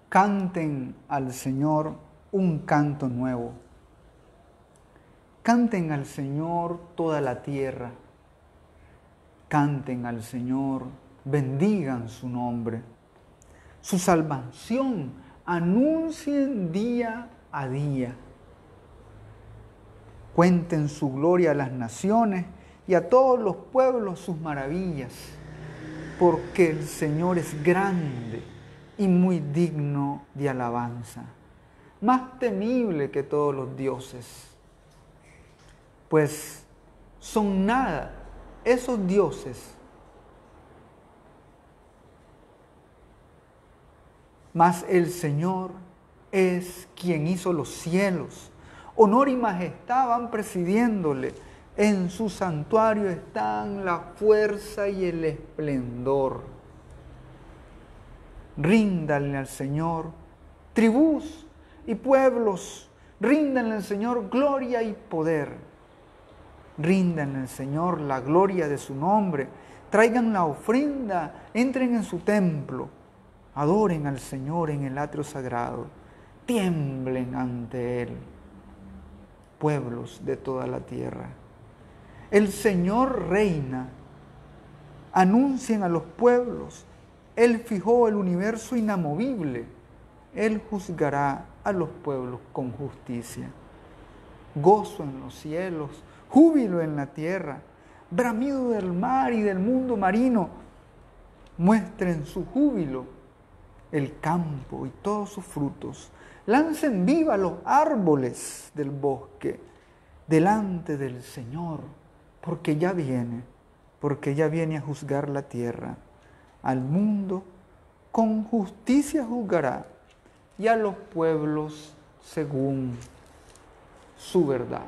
Canten al Señor un canto nuevo. Canten al Señor toda la tierra. Canten al Señor, bendigan su nombre. Su salvación anuncien día a día. Cuenten su gloria a las naciones y a todos los pueblos sus maravillas, porque el Señor es grande y muy digno de alabanza, más temible que todos los dioses. Pues son nada esos dioses, mas el Señor es quien hizo los cielos. Honor y majestad van presidiéndole. En su santuario están la fuerza y el esplendor. Ríndanle al Señor tribus y pueblos. Ríndanle al Señor gloria y poder. Ríndanle al Señor la gloria de su nombre. Traigan la ofrenda, entren en su templo. Adoren al Señor en el atrio sagrado. Tiemblen ante Él, pueblos de toda la tierra. El Señor reina. Anuncien a los pueblos. Él fijó el universo inamovible. Él juzgará a los pueblos con justicia. Gozo en los cielos, júbilo en la tierra, bramido del mar y del mundo marino. Muestren su júbilo el campo y todos sus frutos. Lancen viva los árboles del bosque delante del Señor, porque ya viene a juzgar la tierra. Al mundo con justicia juzgará y a los pueblos según su verdad.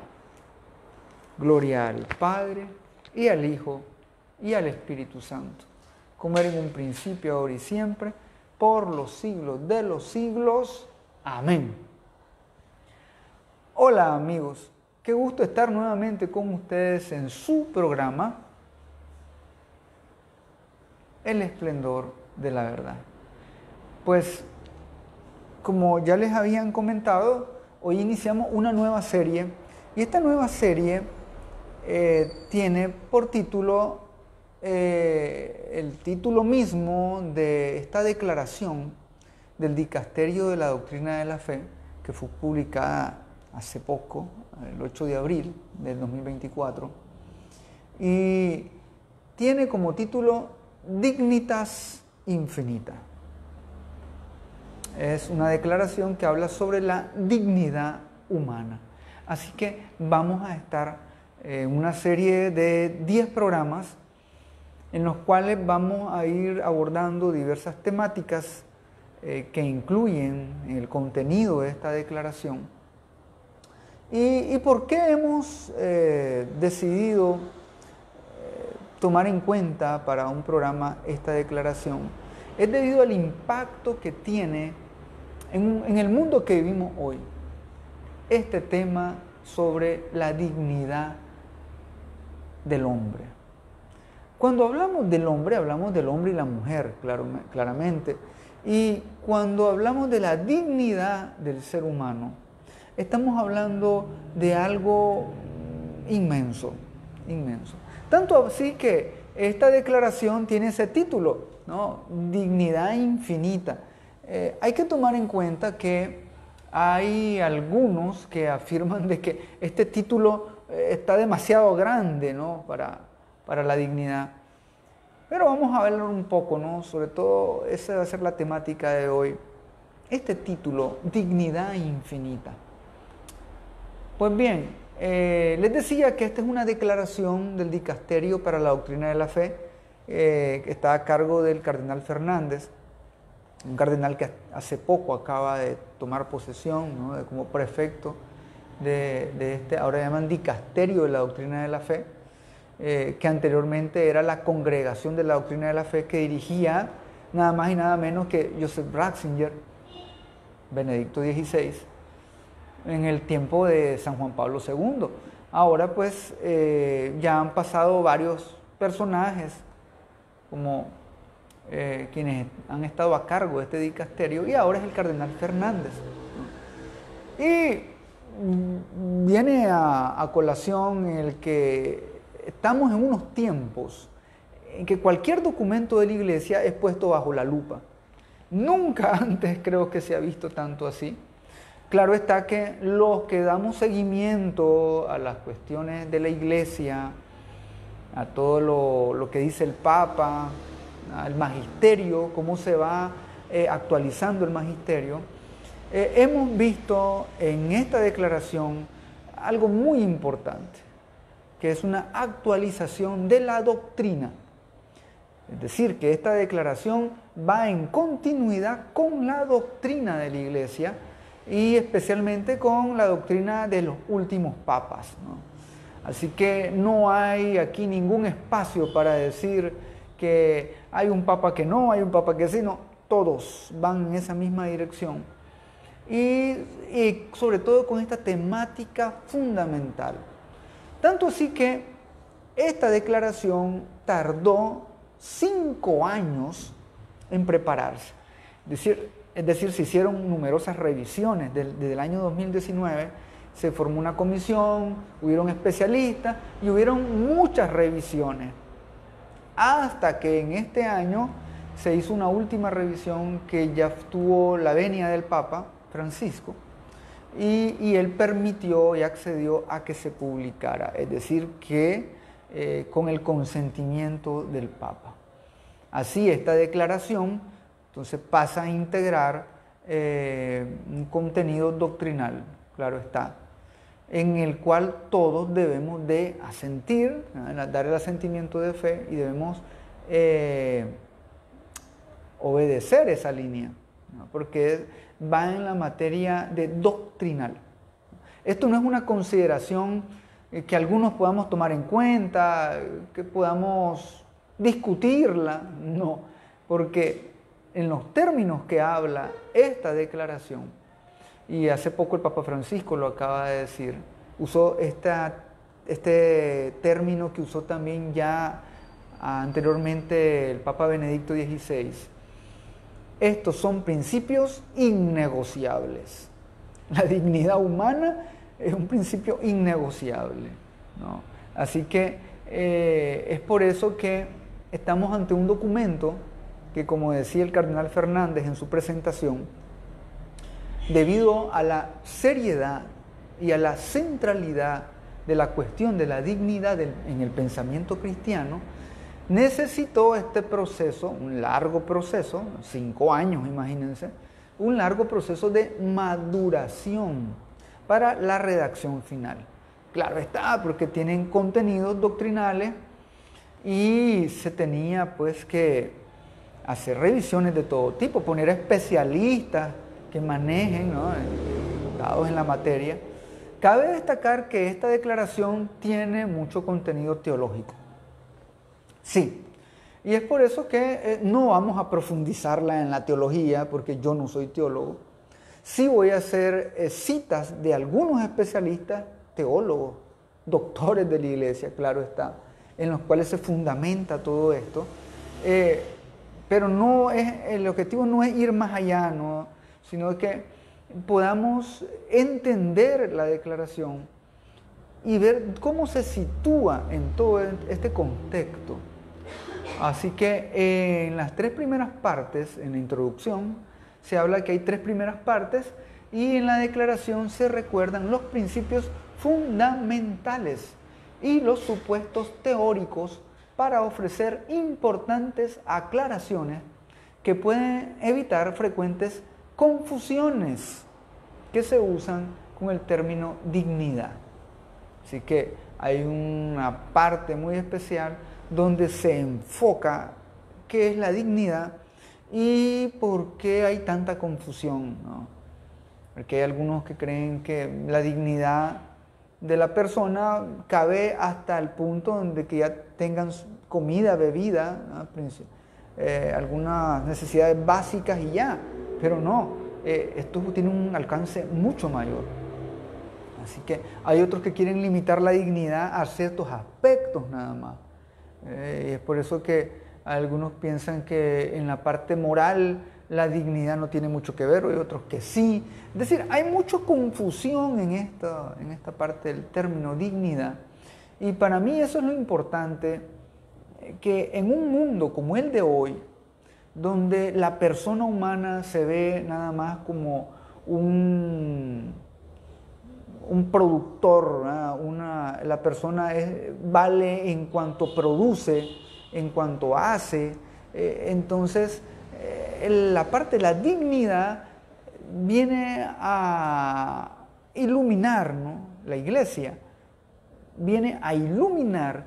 Gloria al Padre y al Hijo y al Espíritu Santo, como era en un principio, ahora y siempre, por los siglos de los siglos. Amén. Hola amigos, qué gusto estar nuevamente con ustedes en su programa El esplendor de la verdad. Pues, como ya les habían comentado, hoy iniciamos una nueva serie y esta nueva serie tiene por título el título mismo de esta declaración del Dicasterio de la Doctrina de la Fe, que fue publicada hace poco, el 8 de abril del 2024, y tiene como título Dignitas Infinita. Es una declaración que habla sobre la dignidad humana. Así que vamos a estar en una serie de 10 programas en los cuales vamos a ir abordando diversas temáticas que incluyen el contenido de esta declaración. ¿Y por qué hemos decidido tomar en cuenta para un programa esta declaración? Es debido al impacto que tiene en el mundo que vivimos hoy este tema sobre la dignidad del hombre. Cuando hablamos del hombre y la mujer, claramente. Y cuando hablamos de la dignidad del ser humano, estamos hablando de algo inmenso, inmenso. Tanto así que esta declaración tiene ese título, ¿no? Dignidad infinita. Hay que tomar en cuenta que hay algunos que afirman de que este título está demasiado grande, ¿no? para la dignidad. Pero vamos a verlo un poco, ¿no? Sobre todo esa va a ser la temática de hoy. Este título, Dignidad Infinita. Pues bien, les decía que esta es una declaración del Dicasterio para la Doctrina de la Fe, que está a cargo del cardenal Fernández, un cardenal que hace poco acaba de tomar posesión, ¿no? como prefecto de este, ahora llaman Dicasterio de la Doctrina de la Fe, que anteriormente era la Congregación de la Doctrina de la Fe, que dirigía nada más y nada menos que Joseph Ratzinger, Benedicto XVI, en el tiempo de San Juan Pablo II. Ahora pues ya han pasado varios personajes como quienes han estado a cargo de este dicasterio, y ahora es el cardenal Fernández. Y viene a colación el que estamos en unos tiempos en que cualquier documento de la Iglesia es puesto bajo la lupa. Nunca antes creo que se ha visto tanto así. Claro está que los que damos seguimiento a las cuestiones de la Iglesia, a todo lo que dice el Papa, al magisterio, cómo se va actualizando el magisterio, hemos visto en esta declaración algo muy importante, que es una actualización de la doctrina. Es decir, que esta declaración va en continuidad con la doctrina de la Iglesia y especialmente con la doctrina de los últimos papas, ¿no? Así que no hay aquí ningún espacio para decir que hay un papa que no, hay un papa que sí, no, todos van en esa misma dirección. Y sobre todo con esta temática fundamental. Tanto así que esta declaración tardó 5 años en prepararse. Es decir, se hicieron numerosas revisiones. Desde el año 2019 se formó una comisión, hubieron especialistas y hubieron muchas revisiones. Hasta que en este año se hizo una última revisión que ya tuvo la venia del Papa Francisco y él permitió y accedió a que se publicara, es decir, que con el consentimiento del Papa. Así esta declaración entonces pasa a integrar un contenido doctrinal, claro está, en el cual todos debemos de asentir, dar el asentimiento de fe y debemos obedecer esa línea, ¿no? Porque va en la materia de doctrinal. Esto no es una consideración que algunos podamos tomar en cuenta, que podamos discutirla, no, porque en los términos que habla esta declaración, y hace poco el Papa Francisco lo acaba de decir, usó este término que usó también ya anteriormente el Papa Benedicto XVI. Estos son principios innegociables. La dignidad humana es un principio innegociable, ¿no? Así que es por eso que estamos ante un documento que, como decía el cardenal Fernández en su presentación, debido a la seriedad y a la centralidad de la cuestión de la dignidad en el pensamiento cristiano, necesitó este proceso, un largo proceso, 5 años, imagínense, un largo proceso de maduración para la redacción final. Claro está, porque tienen contenidos doctrinales y se tenía pues que hacer revisiones de todo tipo, poner especialistas que manejen, ¿no?, dados en la materia. Cabe destacar que esta declaración tiene mucho contenido teológico. Sí, y es por eso que no vamos a profundizarla en la teología, porque yo no soy teólogo. Sí voy a hacer citas de algunos especialistas, teólogos, doctores de la Iglesia, claro está, en los cuales se fundamenta todo esto. Pero no es, el objetivo no es ir más allá, ¿no?, sino que podamos entender la declaración y ver cómo se sitúa en todo este contexto. Así que en las 3 primeras partes, en la introducción, se habla que hay 3 primeras partes y en la declaración se recuerdan los principios fundamentales y los supuestos teóricos para ofrecer importantes aclaraciones que pueden evitar frecuentes confusiones que se usan con el término dignidad. Así que hay una parte muy especial donde se enfoca qué es la dignidad y por qué hay tanta confusión, ¿no? Porque hay algunos que creen que la dignidad de la persona cabe hasta el punto donde que ya tengan comida, bebida, ¿no?, algunas necesidades básicas y ya, pero no, esto tiene un alcance mucho mayor. Así que hay otros que quieren limitar la dignidad a ciertos aspectos nada más. Y es por eso que Algunos piensan que en la parte moral la dignidad no tiene mucho que ver, hay otros que sí. Es decir, hay mucha confusión en esta parte del término dignidad. Y para mí eso es lo importante, que en un mundo como el de hoy, donde la persona humana se ve nada más como un productor, la persona vale en cuanto produce, en cuanto hace. Entonces, la parte de la dignidad viene a iluminar, ¿no? La iglesia viene a iluminar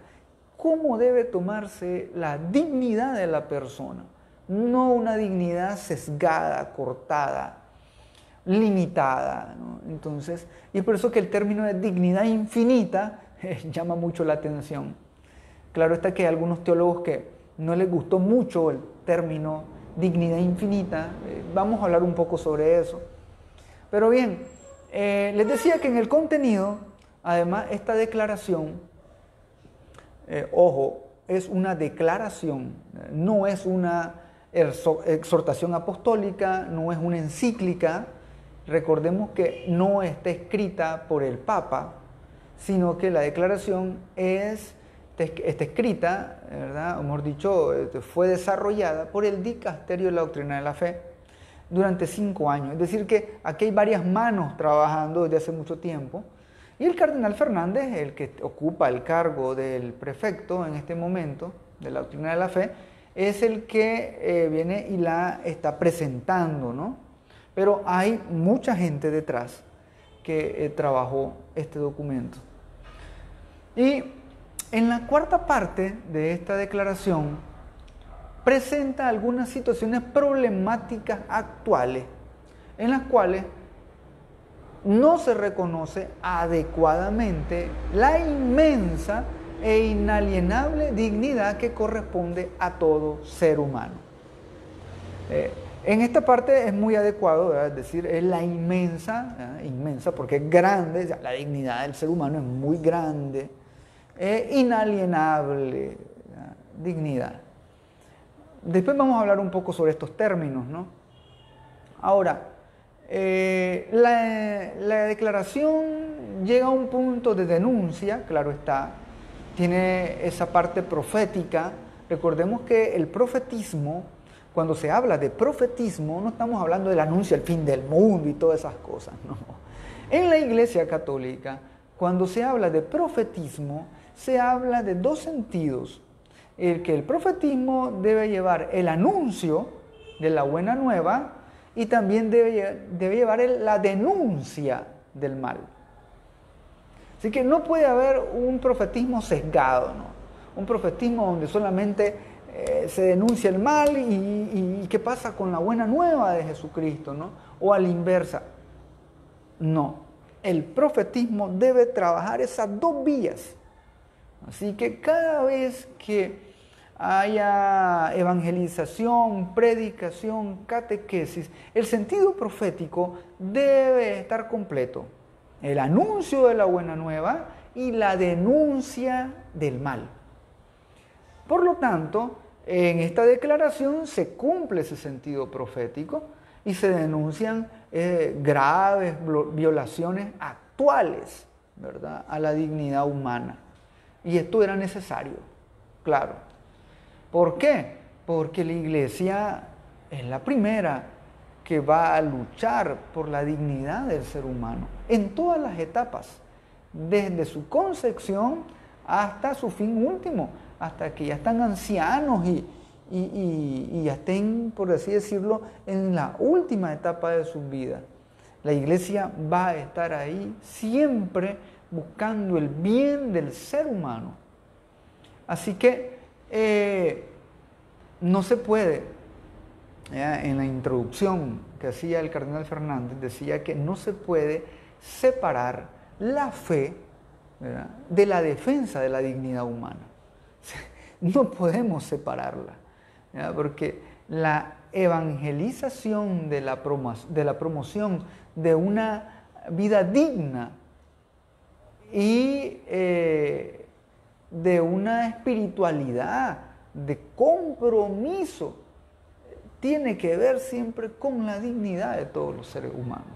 cómo debe tomarse la dignidad de la persona, no una dignidad sesgada, cortada, limitada, ¿no? Entonces, y por eso que el término de dignidad infinita llama mucho la atención. Claro está que hay algunos teólogos que no les gustó mucho el término dignidad infinita. Vamos a hablar un poco sobre eso. Pero bien, les decía que en el contenido, además, esta declaración, ojo, es una declaración, no es una exhortación apostólica, no es una encíclica. Recordemos que no está escrita por el Papa, sino que la declaración está escrita, ¿verdad? O mejor dicho, fue desarrollada por el Dicasterio de la Doctrina de la Fe durante 5 años. Es decir, que aquí hay varias manos trabajando desde hace mucho tiempo. Y el cardenal Fernández, el que ocupa el cargo del prefecto en este momento de la Doctrina de la Fe, es el que viene y la está presentando, ¿no? Pero hay mucha gente detrás que trabajó este documento. Y en la cuarta parte de esta declaración presenta algunas situaciones problemáticas actuales en las cuales no se reconoce adecuadamente la inmensa e inalienable dignidad que corresponde a todo ser humano. En esta parte es muy adecuado, ¿verdad? Es decir, es la inmensa porque es grande, la dignidad del ser humano es muy grande, inalienable, ¿verdad? Dignidad. Después vamos a hablar un poco sobre estos términos, ¿no? Ahora, la declaración llega a un punto de denuncia, claro está, tiene esa parte profética. Recordemos que el profetismo, cuando se habla de profetismo, no estamos hablando del anuncio del fin del mundo y todas esas cosas, no. En la Iglesia Católica, cuando se habla de profetismo, se habla de 2 sentidos. Que el profetismo debe llevar el anuncio de la buena nueva y también debe llevar la denuncia del mal. Así que no puede haber un profetismo sesgado, ¿no? Un profetismo donde solamente se denuncia el mal y qué pasa con la buena nueva de Jesucristo, ¿no? O a la inversa. No, el profetismo debe trabajar esas 2 vías. Así que cada vez que haya evangelización, predicación, catequesis, el sentido profético debe estar completo. El anuncio de la buena nueva y la denuncia del mal. Por lo tanto, en esta declaración se cumple ese sentido profético y se denuncian graves violaciones actuales, ¿verdad?, a la dignidad humana. Y esto era necesario, claro. ¿Por qué? Porque la Iglesia es la primera que va a luchar por la dignidad del ser humano en todas las etapas, desde su concepción hasta su fin último, hasta que ya están ancianos y ya estén, por así decirlo, en la última etapa de su vida. La Iglesia va a estar ahí siempre buscando el bien del ser humano. Así que no se puede, en la introducción que hacía el cardenal Fernández, decía que no se puede separar la fe, ¿verdad?, de la defensa de la dignidad humana. No podemos separarla, ¿verdad?, porque la evangelización de la promoción de una vida digna y de una espiritualidad de compromiso, tiene que ver siempre con la dignidad de todos los seres humanos.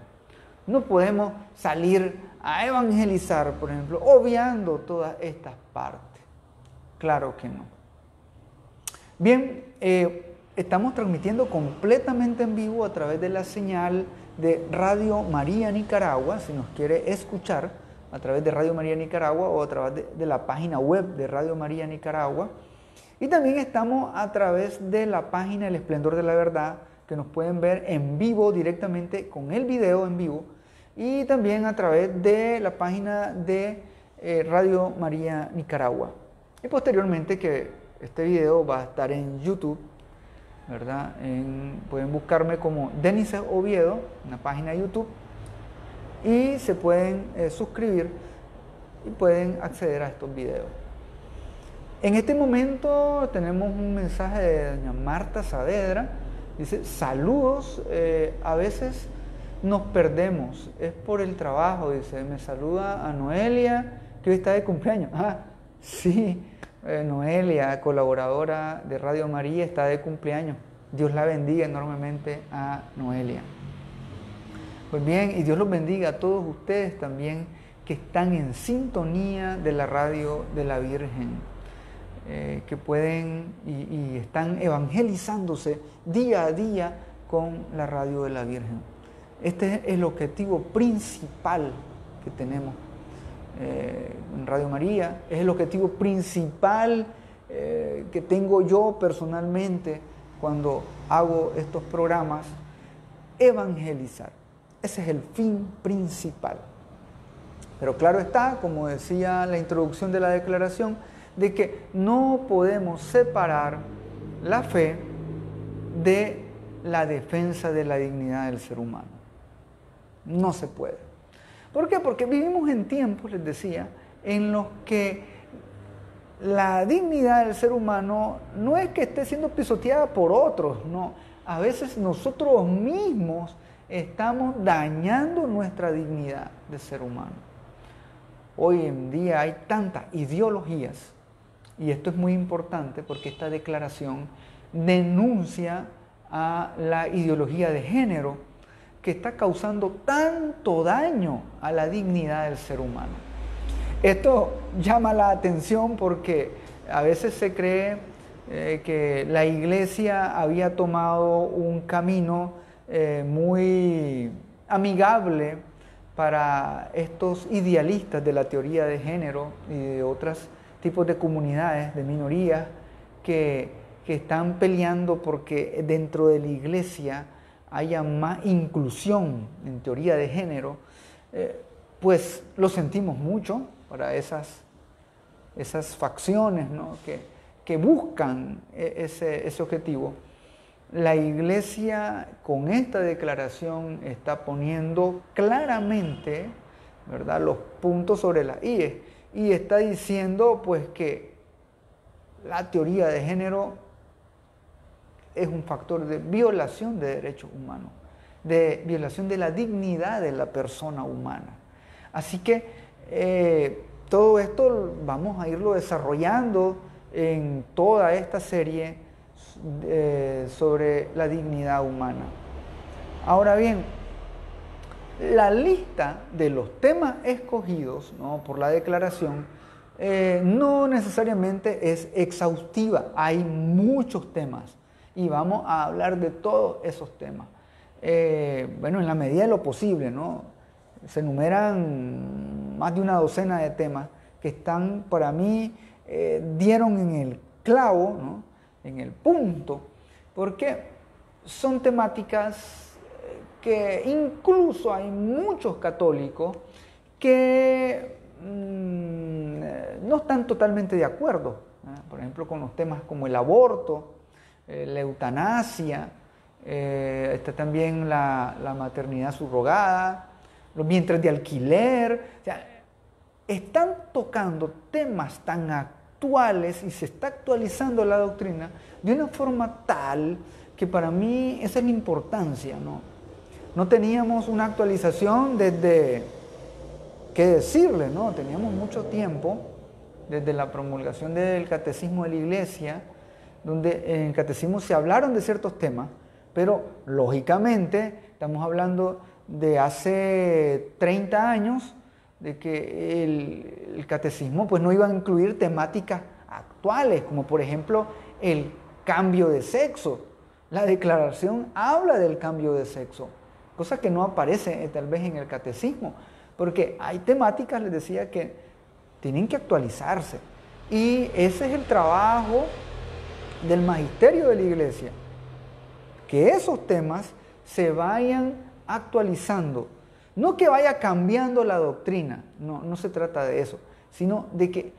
No podemos salir a evangelizar, por ejemplo, obviando todas estas partes. Claro que no. Bien, estamos transmitiendo completamente en vivo a través de la señal de Radio María Nicaragua, si nos quiere escuchar a través de Radio María Nicaragua o a través de la página web de Radio María Nicaragua. Y también estamos a través de la página El Esplendor de la Verdad, que nos pueden ver en vivo directamente con el video en vivo, y también a través de la página de Radio María Nicaragua. Y posteriormente que este video va a estar en YouTube, ¿verdad? Pueden buscarme como Denis Oviedo, en la página de YouTube, y se pueden suscribir y pueden acceder a estos videos. En este momento tenemos un mensaje de doña Marta Saavedra. Dice: saludos, a veces nos perdemos, es por el trabajo. Dice, me saluda a Noelia, que hoy está de cumpleaños. Ah, sí, Noelia, colaboradora de Radio María, está de cumpleaños. Dios la bendiga enormemente a Noelia. Pues bien, y Dios los bendiga a todos ustedes también que están en sintonía de la radio de la Virgen. Que pueden y están evangelizándose día a día con la radio de la Virgen. Este es el objetivo principal que tenemos en Radio María, es el objetivo principal que tengo yo personalmente cuando hago estos programas: evangelizar. Ese es el fin principal. Pero claro está, como decía la introducción de la declaración, de que no podemos separar la fe de la defensa de la dignidad del ser humano. No se puede. ¿Por qué? Porque vivimos en tiempos, les decía, en los que la dignidad del ser humano no es que esté siendo pisoteada por otros, no. A veces nosotros mismos estamos dañando nuestra dignidad de ser humano. Hoy en día hay tantas ideologías. Y esto es muy importante porque esta declaración denuncia a la ideología de género que está causando tanto daño a la dignidad del ser humano. Esto llama la atención porque a veces se cree que la Iglesia había tomado un camino muy amigable para estos idealistas de la teoría de género y de otras tipos de comunidades, de minorías, que están peleando porque dentro de la Iglesia haya más inclusión en teoría de género. Pues lo sentimos mucho para esas facciones, ¿no? que buscan ese objetivo. La Iglesia con esta declaración está poniendo claramente, ¿verdad?, los puntos sobre las íes. Y está diciendo pues que la teoría de género es un factor de violación de derechos humanos, de violación de la dignidad de la persona humana. Así que todo esto vamos a irlo desarrollando en toda esta serie sobre la dignidad humana. Ahora bien, la lista de los temas escogidos, ¿no?, por la declaración no necesariamente es exhaustiva. Hay muchos temas y vamos a hablar de todos esos temas. Bueno, en la medida de lo posible, ¿no? Se enumeran más de una docena de temas que están, para mí, dieron en el clavo, ¿no?, en el punto, porque son temáticas que incluso hay muchos católicos que no están totalmente de acuerdo, por ejemplo, con los temas como el aborto, la eutanasia, está también la maternidad subrogada, los vientres de alquiler. O sea, están tocando temas tan actuales y se está actualizando la doctrina de una forma tal que para mí esa es la importancia, ¿no? No teníamos una actualización desde, qué decirle, ¿no? Teníamos mucho tiempo, desde la promulgación del Catecismo de la Iglesia, donde en el catecismo se hablaron de ciertos temas, pero lógicamente estamos hablando de hace 30 años, de que el catecismo pues no iba a incluir temáticas actuales, como por ejemplo el cambio de sexo. La declaración habla del cambio de sexo, cosa que no aparece tal vez en el catecismo, porque hay temáticas, les decía, que tienen que actualizarse. Y ese es el trabajo del magisterio de la Iglesia, que esos temas se vayan actualizando. No que vaya cambiando la doctrina, no se trata de eso, sino de que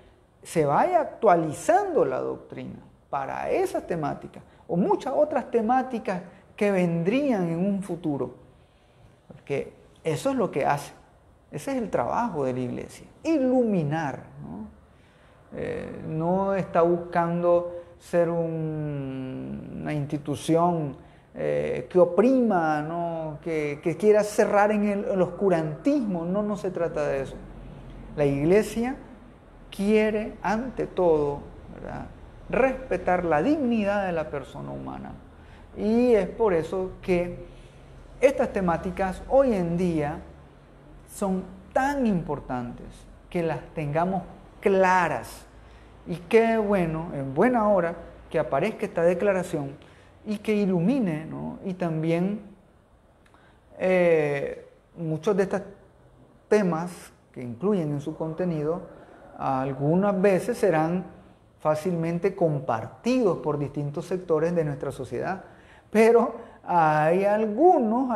se vaya actualizando la doctrina para esas temáticas o muchas otras temáticas que vendrían en un futuro. Porque eso es lo que hace, ese es el trabajo de la Iglesia, iluminar, ¿no? No está buscando ser una institución que oprima, ¿no? que quiera cerrar en el oscurantismo. No se trata de eso. La Iglesia quiere, ante todo, ¿verdad?, respetar la dignidad de la persona humana. Y es por eso que estas temáticas hoy en día son tan importantes que las tengamos claras. Y qué bueno, en buena hora, que aparezca esta declaración y que ilumine, ¿no? Y también muchos de estos temas que incluyen en su contenido, algunas veces serán fácilmente compartidos por distintos sectores de nuestra sociedad, pero hay algunos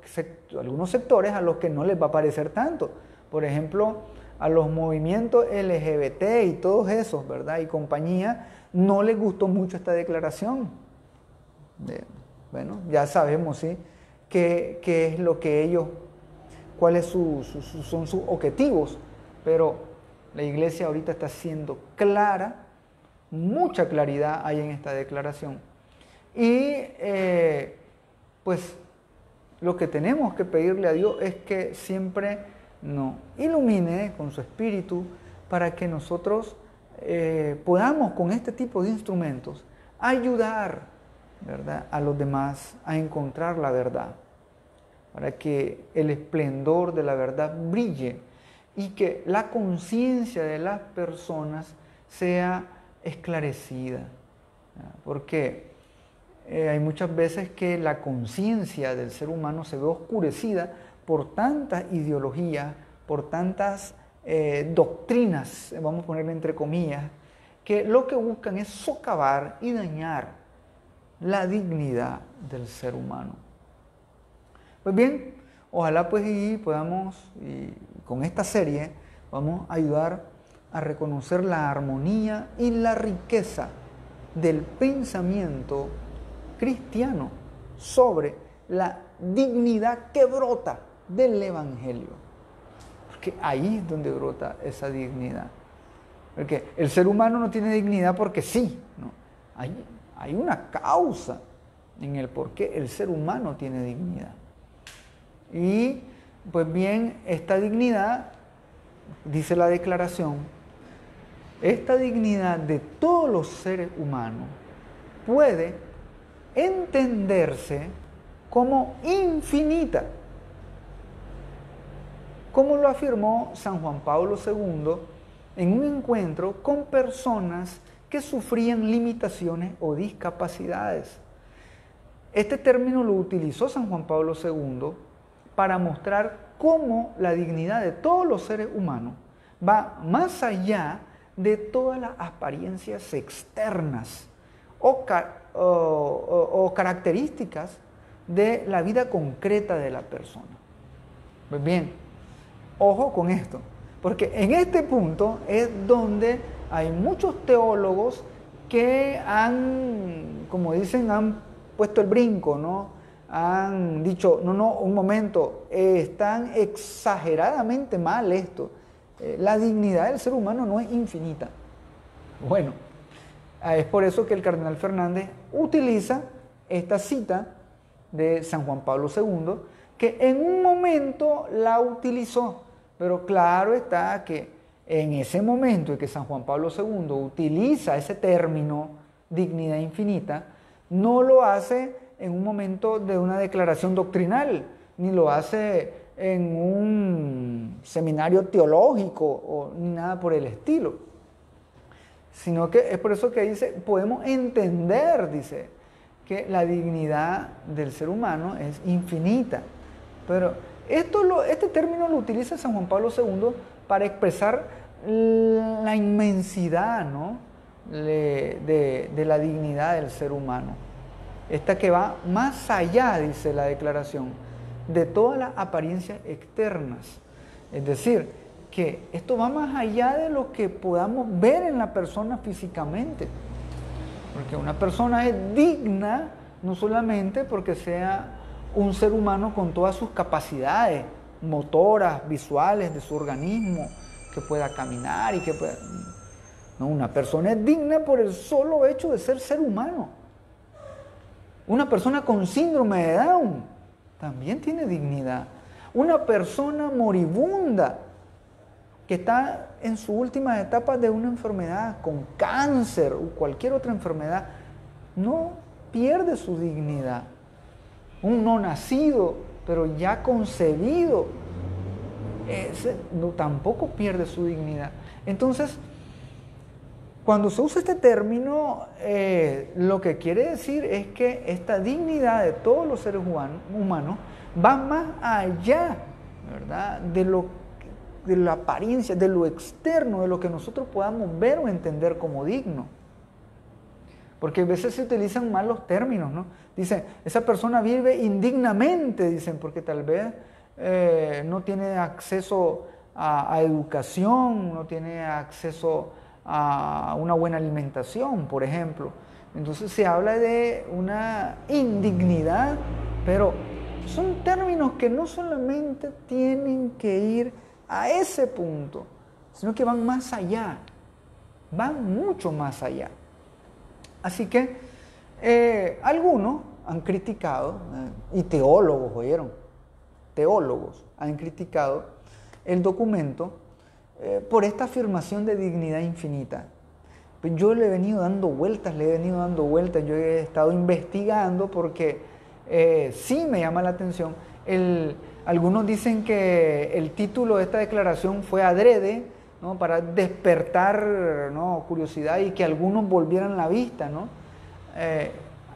sectores a los que no les va a parecer tanto. Por ejemplo, a los movimientos LGBT y todos esos, ¿verdad?, y compañía, no les gustó mucho esta declaración. Bueno, ya sabemos, ¿sí?, qué es lo que ellos, cuáles son sus objetivos, pero la Iglesia ahorita está siendo clara, mucha claridad hay en esta declaración. Y pues lo que tenemos que pedirle a Dios es que siempre nos ilumine con su Espíritu para que nosotros podamos con este tipo de instrumentos ayudar, ¿verdad?, a los demás a encontrar la verdad, para que el esplendor de la verdad brille y que la conciencia de las personas sea esclarecida, ¿verdad? Porque hay muchas veces que la conciencia del ser humano se ve oscurecida por tantas ideologías, por tantas doctrinas, vamos a ponerle entre comillas, que lo que buscan es socavar y dañar la dignidad del ser humano. Pues bien, ojalá pues y podamos, y con esta serie, vamos a ayudar a reconocer la armonía y la riqueza del pensamiento cristiano sobre la dignidad que brota del Evangelio. Porque ahí es donde brota esa dignidad. Porque el ser humano no tiene dignidad porque sí, ¿no? Hay una causa en el por qué el ser humano tiene dignidad. Y pues bien, esta dignidad, dice la declaración, esta dignidad de todos los seres humanos puede entenderse como infinita, como lo afirmó San Juan Pablo II en un encuentro con personas que sufrían limitaciones o discapacidades. Este término lo utilizó San Juan Pablo II para mostrar cómo la dignidad de todos los seres humanos va más allá de todas las apariencias externas o características de la vida concreta de la persona. Pues bien, ojo con esto, porque en este punto es donde hay muchos teólogos que han, como dicen, han puesto el brinco, ¿no? Han dicho, no, un momento, están exageradamente mal esto. La dignidad del ser humano no es infinita. Bueno, es por eso que el cardenal Fernández utiliza esta cita de San Juan Pablo II, que en un momento la utilizó, pero claro está que en ese momento en que San Juan Pablo II utiliza ese término dignidad infinita, no lo hace en un momento de una declaración doctrinal, ni lo hace en un seminario teológico ni nada por el estilo, sino que es por eso que dice, podemos entender, dice, que la dignidad del ser humano es infinita. Pero este término lo utiliza San Juan Pablo II para expresar la inmensidad, ¿no?, de la dignidad del ser humano. Esta que va más allá, dice la declaración, de todas las apariencias externas. Es decir, que esto va más allá de lo que podamos ver en la persona físicamente. Porque una persona es digna no solamente porque sea un ser humano con todas sus capacidades motoras, visuales de su organismo, que pueda caminar y que pueda... No, una persona es digna por el solo hecho de ser humano. Una persona con síndrome de Down también tiene dignidad. Una persona moribunda que está en sus últimas etapas de una enfermedad, con cáncer o cualquier otra enfermedad, no pierde su dignidad. Un no nacido, pero ya concebido, ese tampoco pierde su dignidad. Entonces, cuando se usa este término, lo que quiere decir es que esta dignidad de todos los seres humanos va más allá, ¿verdad?, de la apariencia, de lo externo, de lo que nosotros podamos ver o entender como digno. Porque a veces se utilizan mal los términos, ¿no? Dicen, esa persona vive indignamente, dicen, porque tal vez no tiene acceso a educación, no tiene acceso a una buena alimentación, por ejemplo. Entonces se habla de una indignidad, pero son términos que no solamente tienen que ir a ese punto, sino que van más allá, van mucho más allá. Así que algunos han criticado, y teólogos, oyeron, teólogos han criticado el documento por esta afirmación de dignidad infinita. Pues yo le he venido dando vueltas, yo he estado investigando porque sí me llama la atención. Algunos dicen que el título de esta declaración fue adrede, ¿no?, para despertar, ¿no?, curiosidad y que algunos volvieran la vista, ¿no?,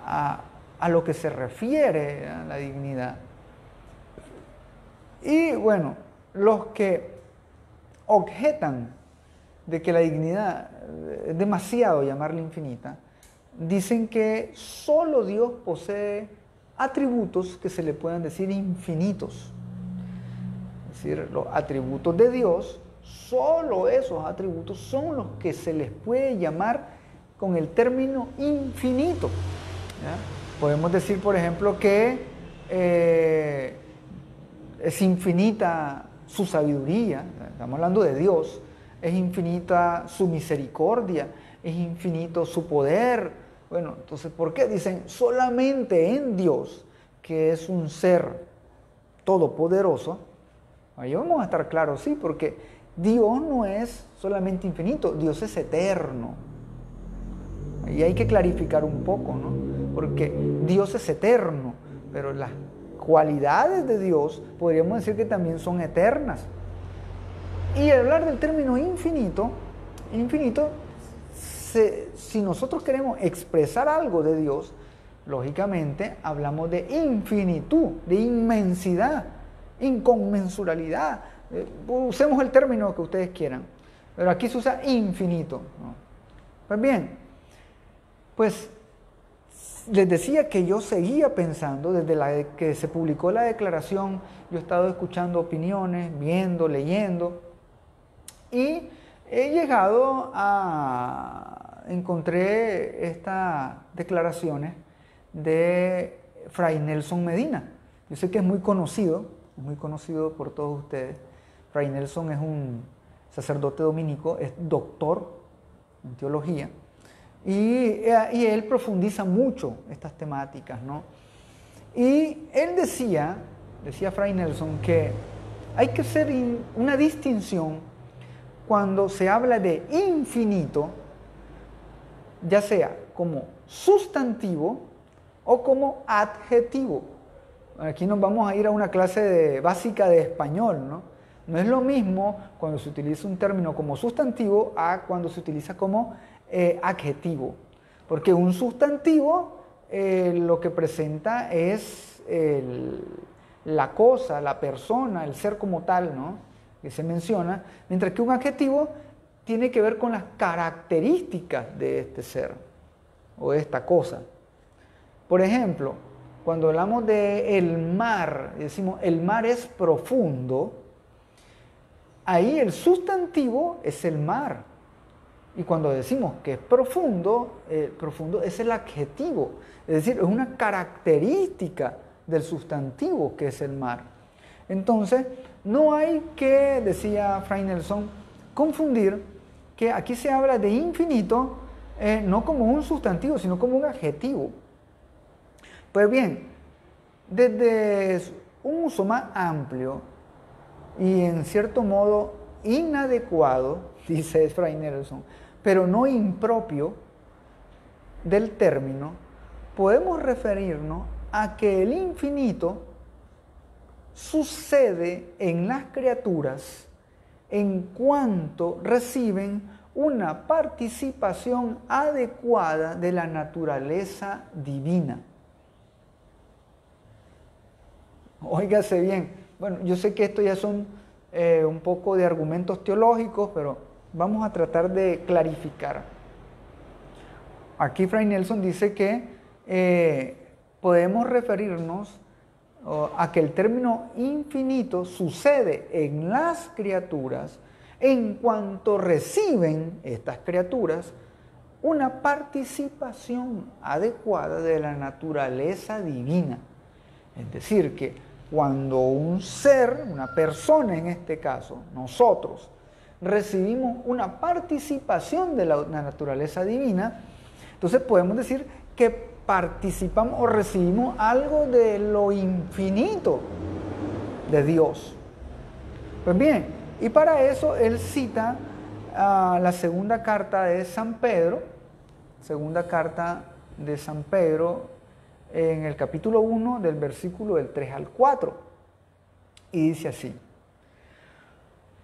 a lo que se refiere a la dignidad. Y bueno, los que objetan de que la dignidad es demasiado llamarla infinita, dicen que solo Dios posee atributos que se le puedan decir infinitos. Es decir, los atributos de Dios, solo esos atributos son los que se les puede llamar con el término infinito, ¿ya? Podemos decir, por ejemplo, que es infinita su sabiduría, estamos hablando de Dios, es infinita su misericordia, es infinito su poder. Bueno, entonces, ¿por qué? Dicen, solamente en Dios, que es un ser todopoderoso. Ahí vamos a estar claros, sí, porque Dios no es solamente infinito, Dios es eterno. Y hay que clarificar un poco, ¿no? Porque Dios es eterno, pero las cualidades de Dios podríamos decir que también son eternas. Y hablar del término infinito, si nosotros queremos expresar algo de Dios, lógicamente hablamos de infinitud, de inmensidad, inconmensuralidad. Usemos el término que ustedes quieran, pero aquí se usa infinito, ¿no? Pues bien, pues les decía que yo seguía pensando, desde que se publicó la declaración, yo he estado escuchando opiniones, viendo, leyendo, y he llegado encontré estas declaraciones de Fray Nelson Medina. Yo sé que es muy conocido por todos ustedes. Fray Nelson es un sacerdote dominico, es doctor en teología, y él profundiza mucho estas temáticas, ¿no? Y él decía Fray Nelson, que hay que hacer una distinción cuando se habla de infinito, ya sea como sustantivo o como adjetivo. Aquí nos vamos a ir a una clase básica de español, ¿no? No es lo mismo cuando se utiliza un término como sustantivo a cuando se utiliza como adjetivo. Porque un sustantivo lo que presenta es la cosa, la persona, el ser como tal, ¿no? Que se menciona, mientras que un adjetivo tiene que ver con las características de este ser o de esta cosa. Por ejemplo, cuando hablamos del mar, decimos el mar es profundo, ahí el sustantivo es el mar. Y cuando decimos que es profundo, profundo es el adjetivo, es decir, es una característica del sustantivo que es el mar. Entonces, no hay que, decía Fray Nelson, confundir que aquí se habla de infinito no como un sustantivo, sino como un adjetivo. Pues bien, desde un uso más amplio y en cierto modo inadecuado, dice Fray Nelson, pero no impropio del término, podemos referirnos a que el infinito sucede en las criaturas en cuanto reciben una participación adecuada de la naturaleza divina. Óigase bien, bueno, yo sé que esto ya son un poco de argumentos teológicos, pero vamos a tratar de clarificar. Aquí Fray Nelson dice que podemos referirnos a que el término infinito sucede en las criaturas en cuanto reciben estas criaturas una participación adecuada de la naturaleza divina. Es decir, que cuando un ser, una persona en este caso, nosotros, recibimos una participación de la naturaleza divina, entonces podemos decir que participamos o recibimos algo de lo infinito de Dios. Pues bien, y para eso él cita la segunda carta de San Pedro, en el capítulo 1 del versículo del 3 al 4, y dice así: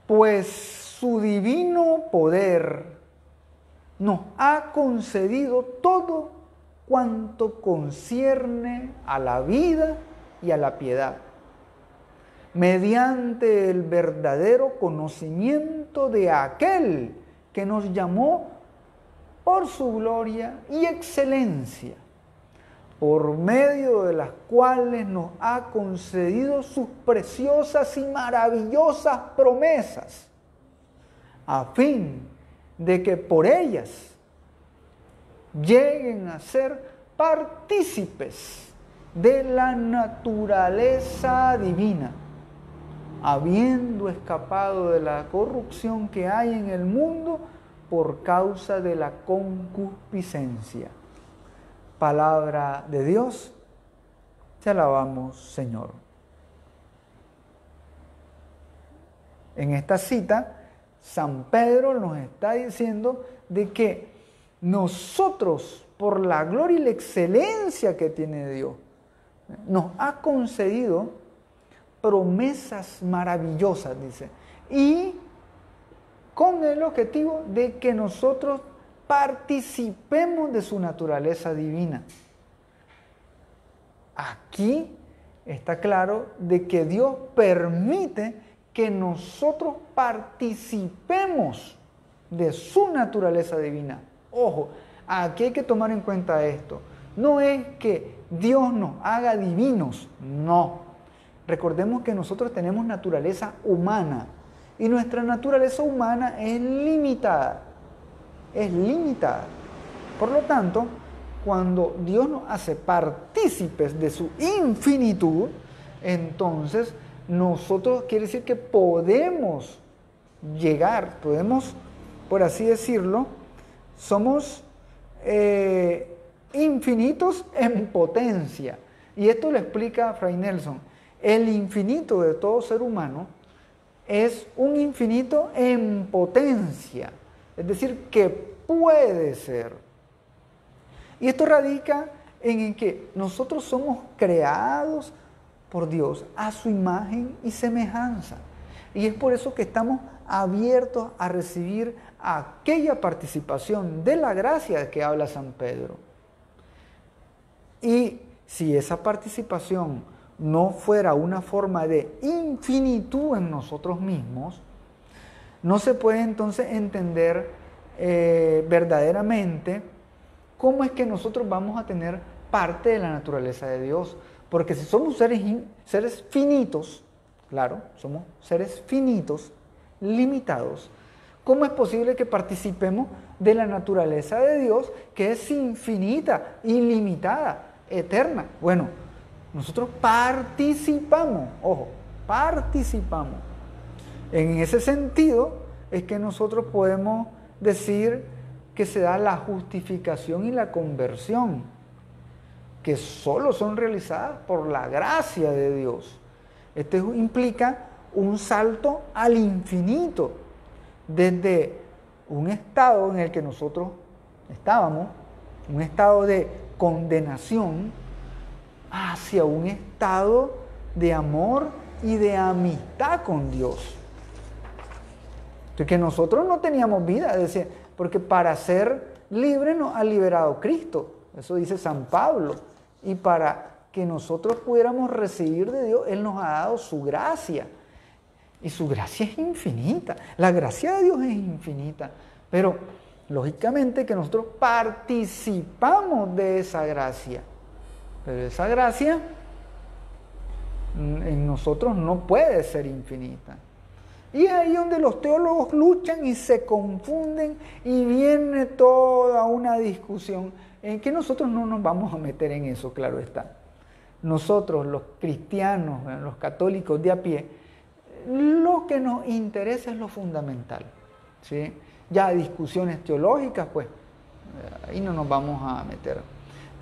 pues su divino poder nos ha concedido todo cuanto concierne a la vida y a la piedad, mediante el verdadero conocimiento de aquel que nos llamó por su gloria y excelencia, por medio de las cuales nos ha concedido sus preciosas y maravillosas promesas, a fin de que por ellas lleguen a ser partícipes de la naturaleza divina, habiendo escapado de la corrupción que hay en el mundo por causa de la concupiscencia. Palabra de Dios, te alabamos, Señor. En esta cita, San Pedro nos está diciendo de que nosotros, por la gloria y la excelencia que tiene Dios, nos ha concedido promesas maravillosas, dice, y con el objetivo de que nosotros participemos de su naturaleza divina. Aquí está claro de que Dios permite que nosotros participemos de su naturaleza divina. Ojo, aquí hay que tomar en cuenta esto. No es que Dios nos haga divinos, no. Recordemos que nosotros tenemos naturaleza humana y nuestra naturaleza humana es limitada. Es limitada. Por lo tanto, cuando Dios nos hace partícipes de su infinitud, entonces nosotros quiere decir que podemos llegar, podemos, por así decirlo, somos infinitos en potencia. Y esto lo explica Fray Nelson. El infinito de todo ser humano es un infinito en potencia. Es decir, que puede ser. Y esto radica en que nosotros somos creados por Dios a su imagen y semejanza. Y es por eso que estamos abiertos a recibir aquella participación de la gracia de que habla San Pedro. Y si esa participación no fuera una forma de infinitud en nosotros mismos, no se puede entonces entender verdaderamente cómo es que nosotros vamos a tener parte de la naturaleza de Dios. Porque si somos seres finitos, claro, somos seres finitos, limitados, ¿cómo es posible que participemos de la naturaleza de Dios, que es infinita, ilimitada, eterna? Bueno, nosotros participamos, ojo, participamos. En ese sentido es que nosotros podemos decir que se da la justificación y la conversión, que solo son realizadas por la gracia de Dios. Esto implica un salto al infinito, desde un estado en el que nosotros estábamos, un estado de condenación, hacia un estado de amor y de amistad con Dios. Que nosotros no teníamos vida, porque para ser libres nos ha liberado Cristo, eso dice San Pablo, y para que nosotros pudiéramos recibir de Dios, Él nos ha dado su gracia, y su gracia es infinita, la gracia de Dios es infinita, pero lógicamente que nosotros participamos de esa gracia, pero esa gracia en nosotros no puede ser infinita. Y es ahí donde los teólogos luchan y se confunden y viene toda una discusión en que nosotros no nos vamos a meter en eso, claro está. Nosotros, los cristianos, los católicos de a pie, lo que nos interesa es lo fundamental, ¿sí? Ya discusiones teológicas, pues, ahí no nos vamos a meter.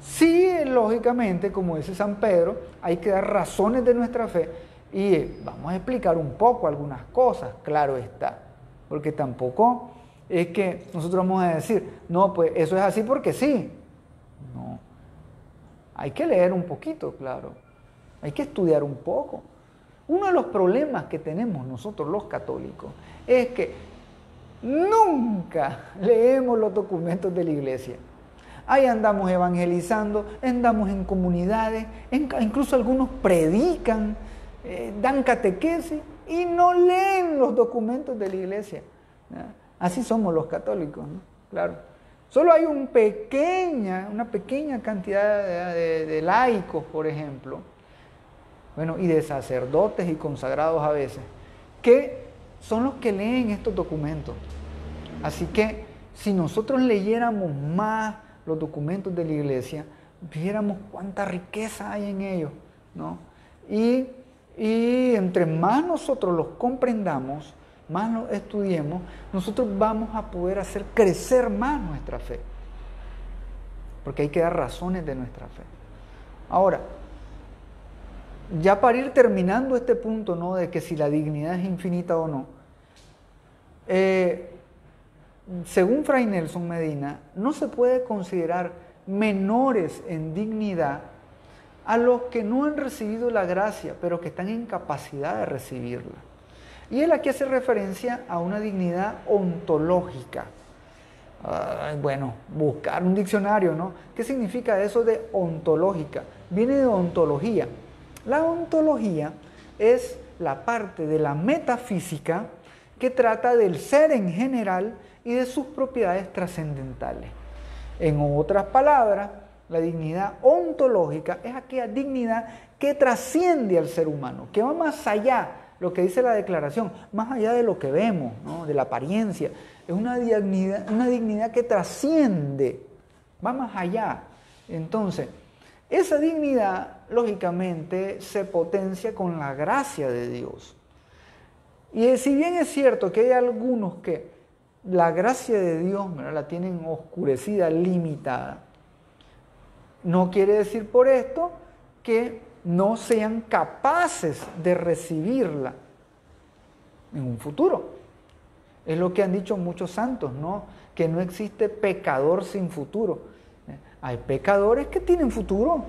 Sí, lógicamente, como dice San Pedro, hay que dar razones de nuestra fe y vamos a explicar un poco algunas cosas, claro está, porque tampoco es que nosotros vamos a decir, no, pues eso es así porque sí. No, hay que leer un poquito, claro, hay que estudiar un poco. Uno de los problemas que tenemos nosotros los católicos es que nunca leemos los documentos de la iglesia. Ahí andamos evangelizando, andamos en comunidades, incluso algunos predican, dan catequesis y no leen los documentos de la iglesia. Así somos los católicos, ¿no? Claro. Solo hay una pequeña cantidad de laicos, por ejemplo, bueno, y de sacerdotes y consagrados a veces, que son los que leen estos documentos. Así que si nosotros leyéramos más los documentos de la iglesia, viéramos cuánta riqueza hay en ellos, ¿no? Y entre más nosotros los comprendamos, más los estudiemos, nosotros vamos a poder hacer crecer más nuestra fe. Porque hay que dar razones de nuestra fe. Ahora, ya para ir terminando este punto, ¿no?, de que si la dignidad es infinita o no, según Fray Nelson Medina, no se puede considerar menores en dignidad a los que no han recibido la gracia, pero que están en capacidad de recibirla. Y él aquí hace referencia a una dignidad ontológica. Bueno, buscar un diccionario, ¿no? ¿Qué significa eso de ontológica? Viene de ontología. La ontología es la parte de la metafísica que trata del ser en general y de sus propiedades trascendentales. En otras palabras, la dignidad ontológica es aquella dignidad que trasciende al ser humano, que va más allá, lo que dice la declaración, más allá de lo que vemos, ¿no?, de la apariencia. Es una dignidad que trasciende, va más allá. Entonces, esa dignidad, lógicamente, se potencia con la gracia de Dios. Y si bien es cierto que hay algunos que la gracia de Dios, ¿verdad?, la tienen oscurecida, limitada, no quiere decir por esto que no sean capaces de recibirla en un futuro. Es lo que han dicho muchos santos, ¿no?, que no existe pecador sin futuro. Hay pecadores que tienen futuro.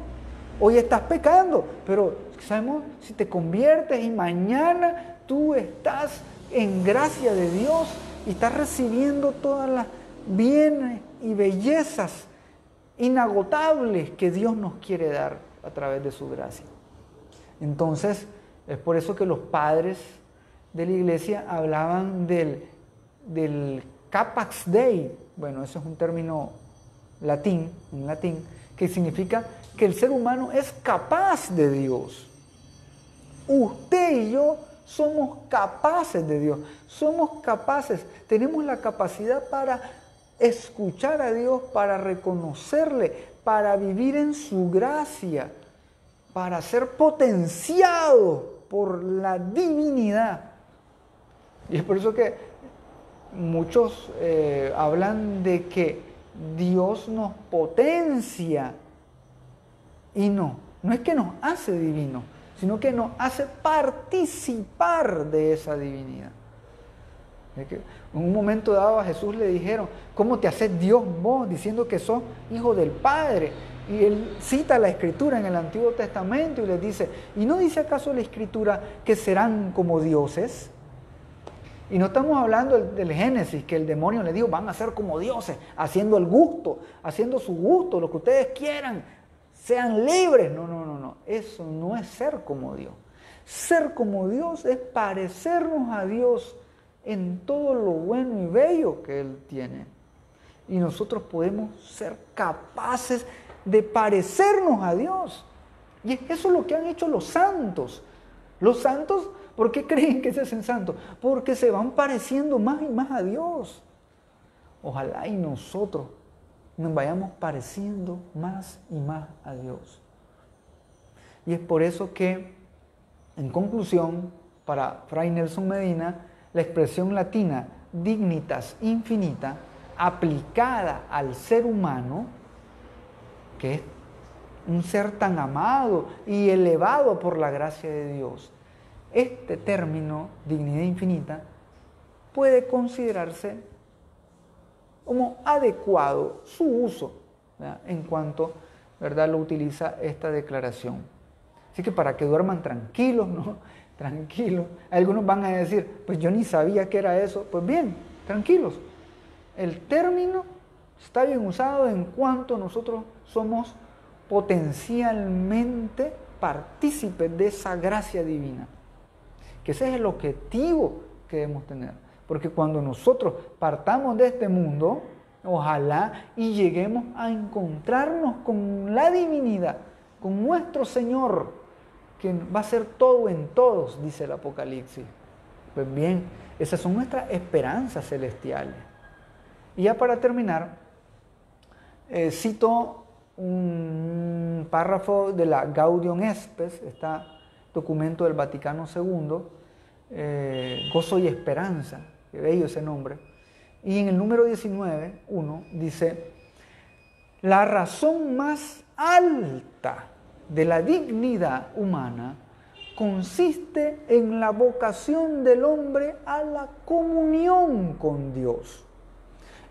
Hoy estás pecando, pero sabemos si te conviertes y mañana tú estás en gracia de Dios y estás recibiendo todas las bienes y bellezas inagotables que Dios nos quiere dar a través de su gracia. Entonces, es por eso que los padres de la iglesia hablaban del Capax Dei. Bueno, eso es un término en latín, que significa que el ser humano es capaz de Dios. Usted y yo somos capaces de Dios, somos capaces, tenemos la capacidad para escuchar a Dios, para reconocerle, para vivir en su gracia, para ser potenciados por la divinidad. Y es por eso que muchos hablan de que Dios nos potencia, y no es que nos hace divinos, sino que nos hace participar de esa divinidad. Es que en un momento dado a Jesús le dijeron, ¿cómo te haces Dios vos diciendo que sos hijo del Padre? Y él cita la Escritura en el Antiguo Testamento y les dice, ¿y no dice acaso la Escritura que serán como dioses? Y no estamos hablando del Génesis, que el demonio le dijo, van a ser como dioses, haciendo el gusto, haciendo su gusto, lo que ustedes quieran, sean libres. No, eso no es ser como Dios. Ser como Dios es parecernos a Dios en todo lo bueno y bello que Él tiene. Y nosotros podemos ser capaces de parecernos a Dios. Y eso es lo que han hecho los santos. Los santos, ¿por qué creen que se hacen santos? Porque se van pareciendo más y más a Dios. Ojalá y nosotros nos vayamos pareciendo más y más a Dios. Y es por eso que, en conclusión, para Fray Nelson Medina, la expresión latina dignitas infinita, aplicada al ser humano, que es un ser tan amado y elevado por la gracia de Dios, este término, dignidad infinita, puede considerarse como adecuado su uso, ¿verdad?, en cuanto, ¿verdad?, lo utiliza esta declaración. Así que para que duerman tranquilos, ¿no? Tranquilos. Algunos van a decir, pues yo ni sabía que era eso. Pues bien, tranquilos. El término está bien usado en cuanto nosotros somos potencialmente partícipes de esa gracia divina. Que ese es el objetivo que debemos tener. Porque cuando nosotros partamos de este mundo, ojalá y lleguemos a encontrarnos con la divinidad, con nuestro Señor, que va a ser todo en todos, dice el Apocalipsis. Pues bien, esas son nuestras esperanzas celestiales. Y ya para terminar, cito un párrafo de la Gaudium Spes, este documento del Vaticano II, Gozo y Esperanza, que bello ese nombre. Y en el número 19:1 dice, la razón más alta de la dignidad humana consiste en la vocación del hombre a la comunión con Dios.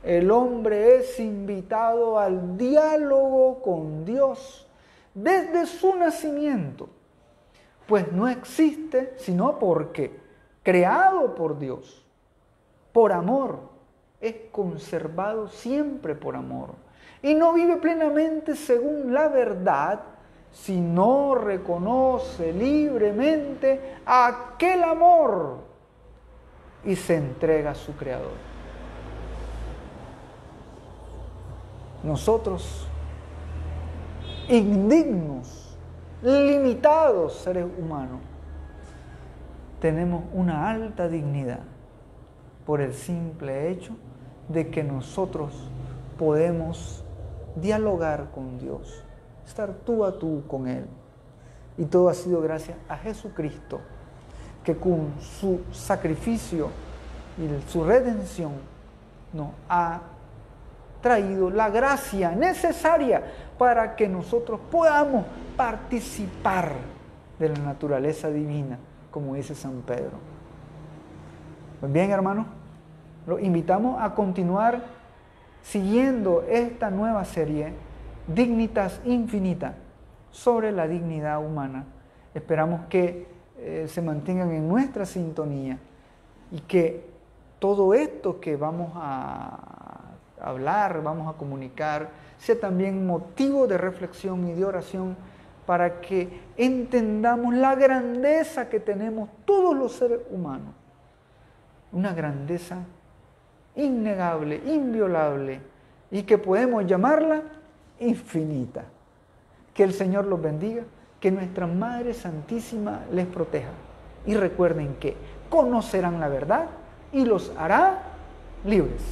El hombre es invitado al diálogo con Dios desde su nacimiento, pues no existe sino porque, creado por Dios, por amor, es conservado siempre por amor, y no vive plenamente según la verdad, si no reconoce libremente aquel amor y se entrega a su Creador. Nosotros, indignos, limitados seres humanos, tenemos una alta dignidad por el simple hecho de que nosotros podemos dialogar con Dios, estar tú a tú con Él. Y todo ha sido gracias a Jesucristo, que con su sacrificio y su redención nos ha traído la gracia necesaria para que nosotros podamos participar de la naturaleza divina, como dice San Pedro. Pues bien, hermanos, los invitamos a continuar siguiendo esta nueva serie dignitas infinita sobre la dignidad humana. Esperamos que se mantengan en nuestra sintonía y que todo esto que vamos a hablar, vamos a comunicar, sea también motivo de reflexión y de oración para que entendamos la grandeza que tenemos todos los seres humanos. Una grandeza innegable, inviolable, y que podemos llamarla infinita. Que el Señor los bendiga, que nuestra Madre Santísima les proteja. Y recuerden que conocerán la verdad y los hará libres.